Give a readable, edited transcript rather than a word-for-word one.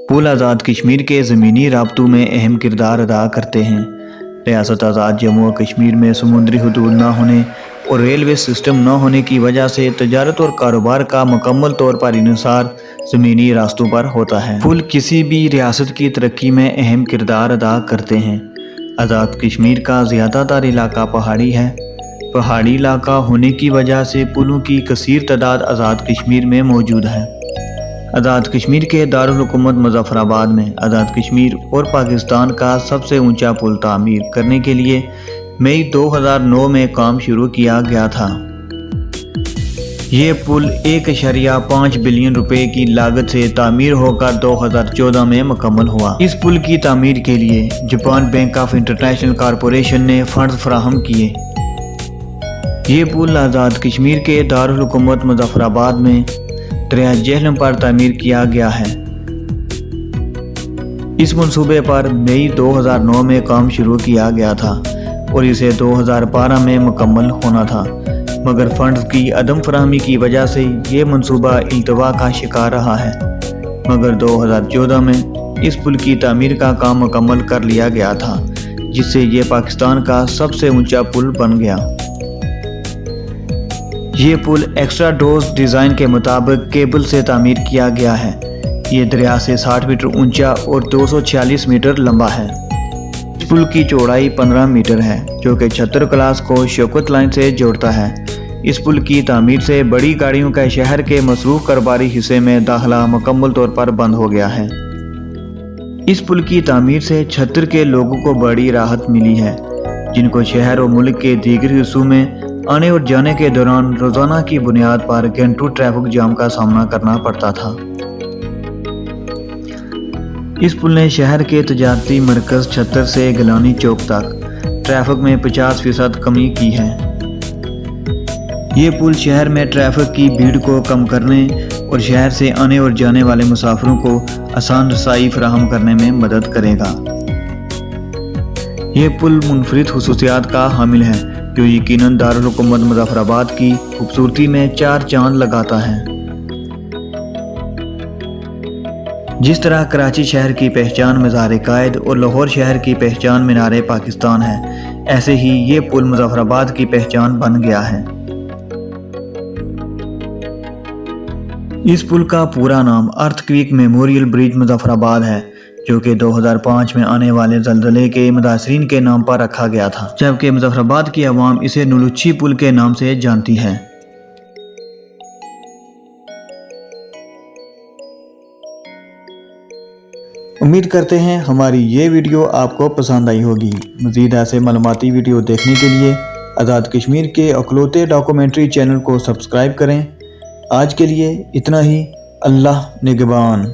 پل آزاد کشمیر کے زمینی رابطوں میں اہم کردار ادا کرتے ہیں۔ ریاست آزاد جموں و کشمیر میں سمندری حدود نہ ہونے اور ریلوے سسٹم نہ ہونے کی وجہ سے تجارت اور کاروبار کا مکمل طور پر انحصار زمینی راستوں پر ہوتا ہے۔ پل کسی بھی ریاست کی ترقی میں اہم کردار ادا کرتے ہیں۔ آزاد کشمیر کا زیادہ تر علاقہ پہاڑی ہے۔ پہاڑی علاقہ ہونے کی وجہ سے پلوں کی کثیر تعداد آزاد کشمیر میں موجود ہے۔ آزاد کشمیر کے دارالحکومت مظفر آباد میں آزاد کشمیر اور پاکستان کا سب سے اونچا پل تعمیر کرنے کے لیے مئی 2009 میں کام شروع کیا گیا تھا۔ یہ پل 1.5 بلین روپے کی لاگت سے تعمیر ہو کر 2014 میں مکمل ہوا۔ اس پل کی تعمیر کے لیے Japan bank of international corporation نے فنڈز فراہم کیے۔ یہ پل آزاد کشمیر کے دارالحکومت مظفر آباد میں دریا جہلم پر تعمیر کیا گیا ہے۔ اس منصوبے پر مئی 2009 میں کام شروع کیا گیا تھا اور اسے 2012 میں مکمل ہونا تھا، مگر فنڈز کی عدم فراہمی کی وجہ سے یہ منصوبہ التوا کا شکار رہا ہے، مگر 2014 میں اس پل کی تعمیر کا کام مکمل کر لیا گیا تھا، جس سے یہ پاکستان کا سب سے اونچا پل بن گیا۔ یہ پل ایکسٹرا ڈوز ڈیزائن کے مطابق کیبل سے تعمیر کیا گیا ہے۔ یہ دریا سے 60 میٹر اونچا اور 246 میٹر لمبا ہے۔ اس پل کی چوڑائی 15 میٹر ہے، جو کہ چھتر کلاس کو شوکت لائن سے جوڑتا ہے۔ اس پل کی تعمیر سے بڑی گاڑیوں کا شہر کے مصروف کاروباری حصے میں داخلہ مکمل طور پر بند ہو گیا ہے۔ اس پل کی تعمیر سے چھتر کے لوگوں کو بڑی راحت ملی ہے، جن کو شہر اور ملک کے دیگر حصوں میں آنے اور جانے کے دوران روزانہ کی بنیاد پر گھنٹوں ٹریفک جام کا سامنا کرنا پڑتا تھا۔ اس پل نے شہر کے تجارتی مرکز چھتر سے گیلانی چوک تک ٹریفک میں 50% کمی کی ہے۔ یہ پل شہر میں ٹریفک کی بھیڑ کو کم کرنے اور شہر سے آنے اور جانے والے مسافروں کو آسان رسائی فراہم کرنے میں مدد کرے گا۔ یہ پل منفرد خصوصیات کا حامل ہے، جو یقیناً دارالحکومت مظفر آباد کی خوبصورتی میں 4 چاند لگاتا ہے۔ جس طرح کراچی شہر کی پہچان مزار قائد اور لاہور شہر کی پہچان مینار پاکستان ہے، ایسے ہی یہ پل مظفر آباد کی پہچان بن گیا ہے۔ اس پل کا پورا نام ارتھ کویک میموریل برج مظفر آباد ہے، جو کہ 2005 میں آنے والے زلزلے کے متاثرین کے نام پر رکھا گیا تھا، جبکہ مظفر آباد کی عوام اسے نولچھی پل کے نام سے جانتی ہے۔ امید کرتے ہیں ہماری یہ ویڈیو آپ کو پسند آئی ہوگی۔ مزید ایسے معلوماتی ویڈیو دیکھنے کے لیے آزاد کشمیر کے اکلوتے ڈاکومنٹری چینل کو سبسکرائب کریں۔ آج کے لیے اتنا ہی۔ اللہ نگہبان۔